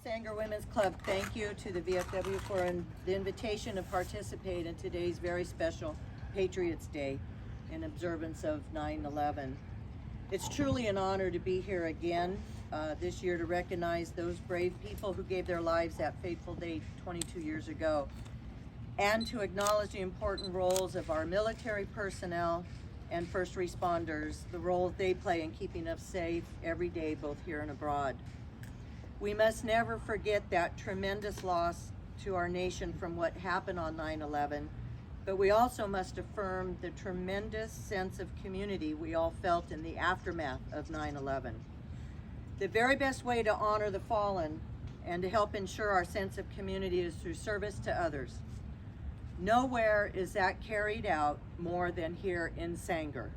Sanger Women's Club, thank you to the VFW for the invitation to participate in today's very special Patriots Day in observance of 9/11. It's truly an honor to be here again this year to recognize those brave people who gave their lives that fateful day 22 years ago, and to acknowledge the important roles of our military personnel and first responders, the role they play in keeping us safe every day, both here and abroad. We must never forget that tremendous loss to our nation from what happened on 9/11, but we also must affirm the tremendous sense of community we all felt in the aftermath of 9/11. The very best way to honor the fallen and to help ensure our sense of community is through service to others. Nowhere is that carried out more than here in Sanger.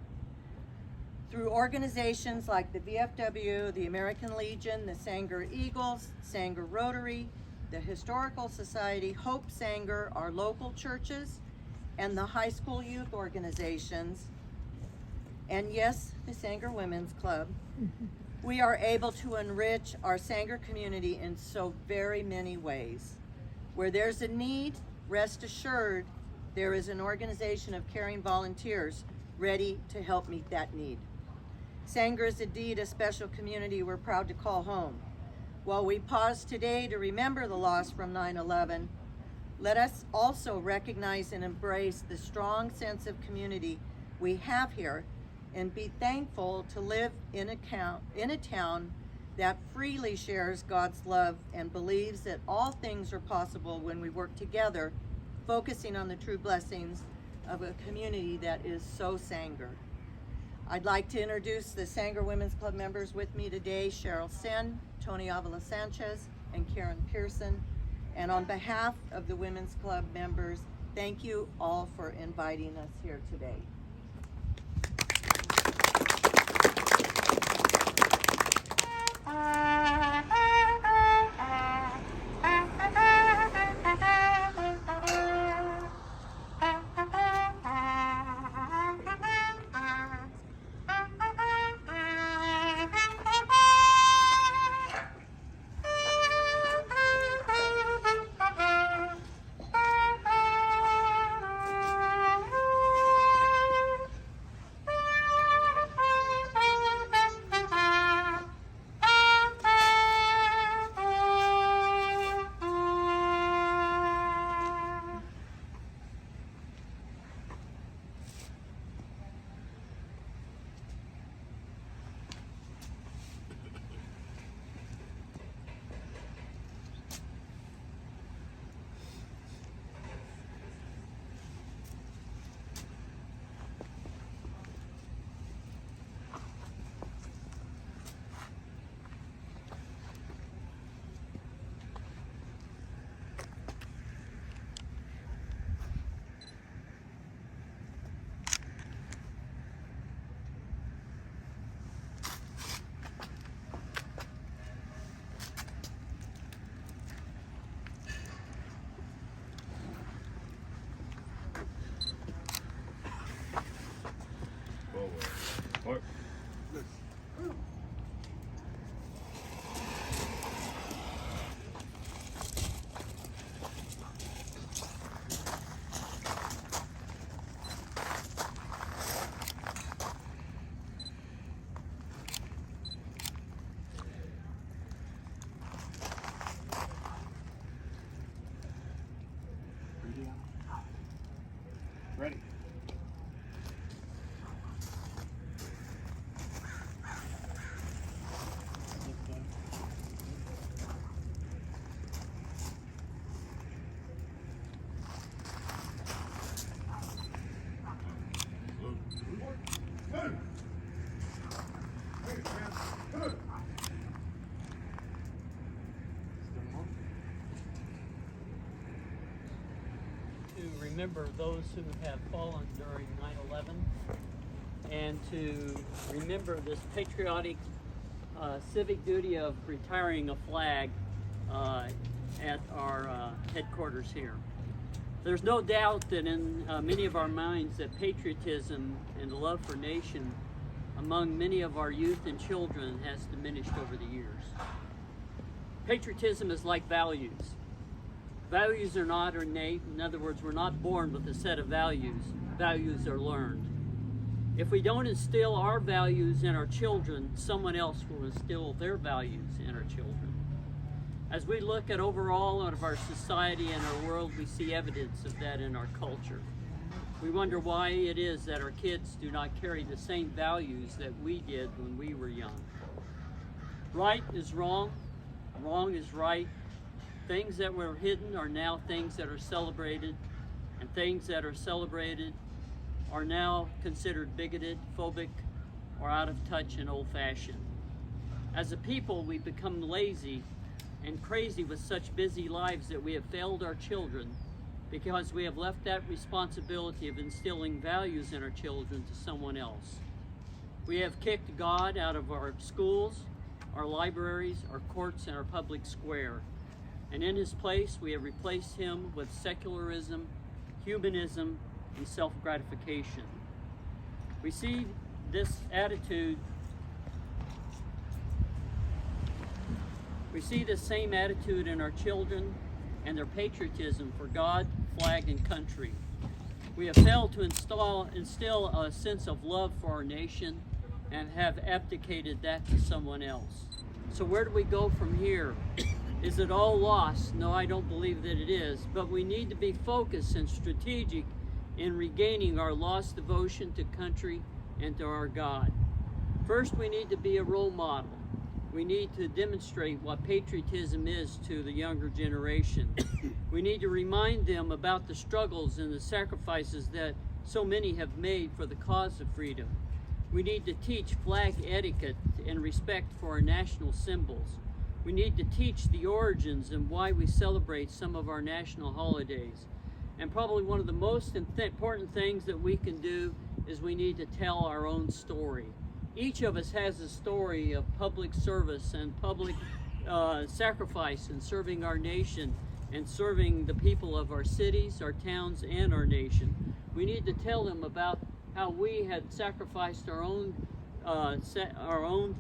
Through organizations like the VFW, the American Legion, the Sanger Eagles, Sanger Rotary, the Historical Society, Hope Sanger, our local churches, and the high school youth organizations, and yes, the Sanger Women's Club, we are able to enrich our Sanger community in so very many ways. Where there's a need, rest assured, there is an organization of caring volunteers ready to help meet that need. Sanger is indeed a special community we're proud to call home. While we pause today to remember the loss from 9/11, let us also recognize and embrace the strong sense of community we have here and be thankful to live in a town that freely shares God's love and believes that all things are possible when we work together, focusing on the true blessings of a community that is so Sanger. I'd like to introduce the Sanger Women's Club members with me today, Cheryl Senn, Tony Avila Sanchez, and Karen Pearson. And on behalf of the Women's Club members, thank you all for inviting us here today. Ready. Remember those who have fallen during 9/11, and to remember this patriotic civic duty of retiring a flag at our headquarters here. There's no doubt that in many of our minds that patriotism and the love for nation among many of our youth and children has diminished over the years. Patriotism is like values. Values are not innate. In other words, we're not born with a set of values. Values are learned. If we don't instill our values in our children, someone else will instill their values in our children. As we look at overall of our society and our world, we see evidence of that in our culture. We wonder why it is that our kids do not carry the same values that we did when we were young. Right is wrong, wrong is right. Things that were hidden are now things that are celebrated, and things that are celebrated are now considered bigoted, phobic, or out of touch and old-fashioned. As a people, we become lazy and crazy with such busy lives that we have failed our children because we have left that responsibility of instilling values in our children to someone else. We have kicked God out of our schools, our libraries, our courts, and our public square. And in his place, we have replaced him with secularism, humanism, and self-gratification. We see this attitude, we see the same attitude in our children and their patriotism for God, flag, and country. We have failed to instill a sense of love for our nation and have abdicated that to someone else. So where do we go from here? Is it all lost? No, I don't believe that it is, but we need to be focused and strategic in regaining our lost devotion to country and to our God. First, we need to be a role model. We need to demonstrate what patriotism is to the younger generation. We need to remind them about the struggles and the sacrifices that so many have made for the cause of freedom. We need to teach flag etiquette and respect for our national symbols. We need to teach the origins and why we celebrate some of our national holidays. And probably one of the most important things that we can do is we need to tell our own story. Each of us has a story of public service and public sacrifice in serving our nation and serving the people of our cities, our towns, and our nation. We need to tell them about how we had sacrificed our own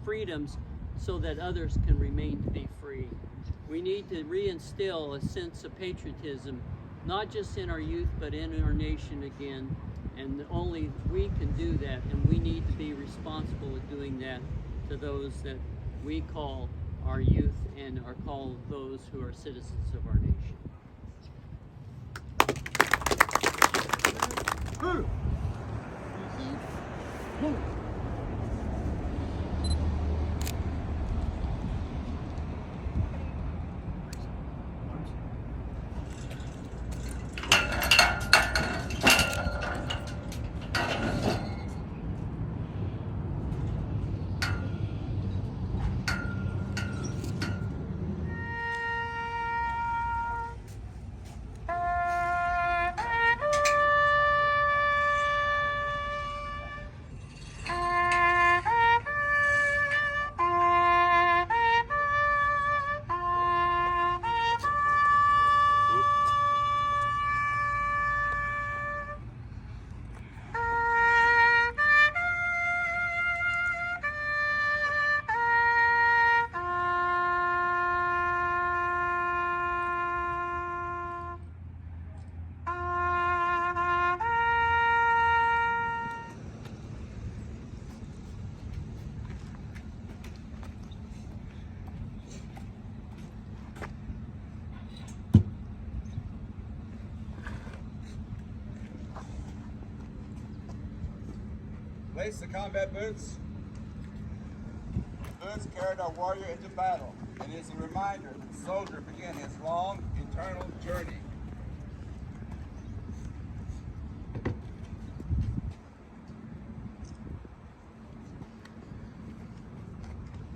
freedoms so that others can remain to be free. We need to reinstill a sense of patriotism, not just in our youth, but in our nation again. And only we can do that, and we need to be responsible at doing that to those that we call our youth and are called those who are citizens of our nation. Place the combat boots. The boots carried our warrior into battle, and is a reminder that the soldier began his long, eternal journey.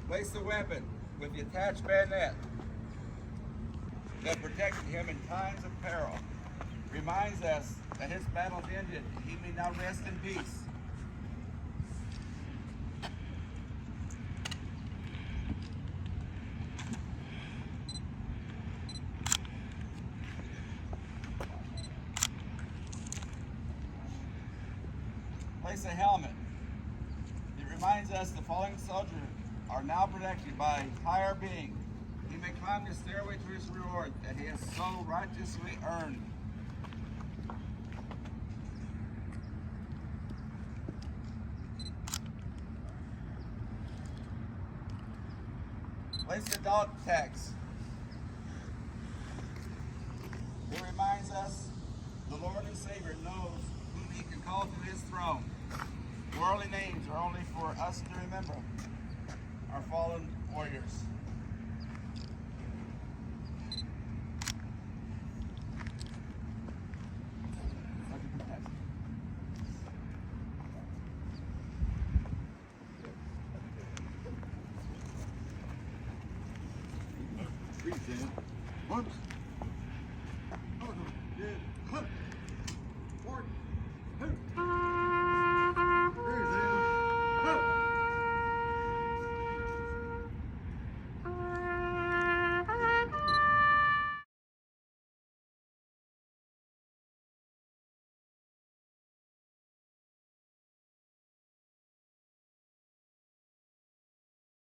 Place the weapon with the attached bayonet that protected him in times of peril. Reminds us that his battles ended, and he may now rest in peace. Place a helmet. It reminds us the fallen soldiers are now protected by a higher being he may climb the stairway to his reward that he has so righteously earned. Place the dog tax. It reminds us the Lord and Savior knows whom he can call to his throne. Worldly names are only for us to remember, our fallen warriors. Once. Oh, no. Yeah.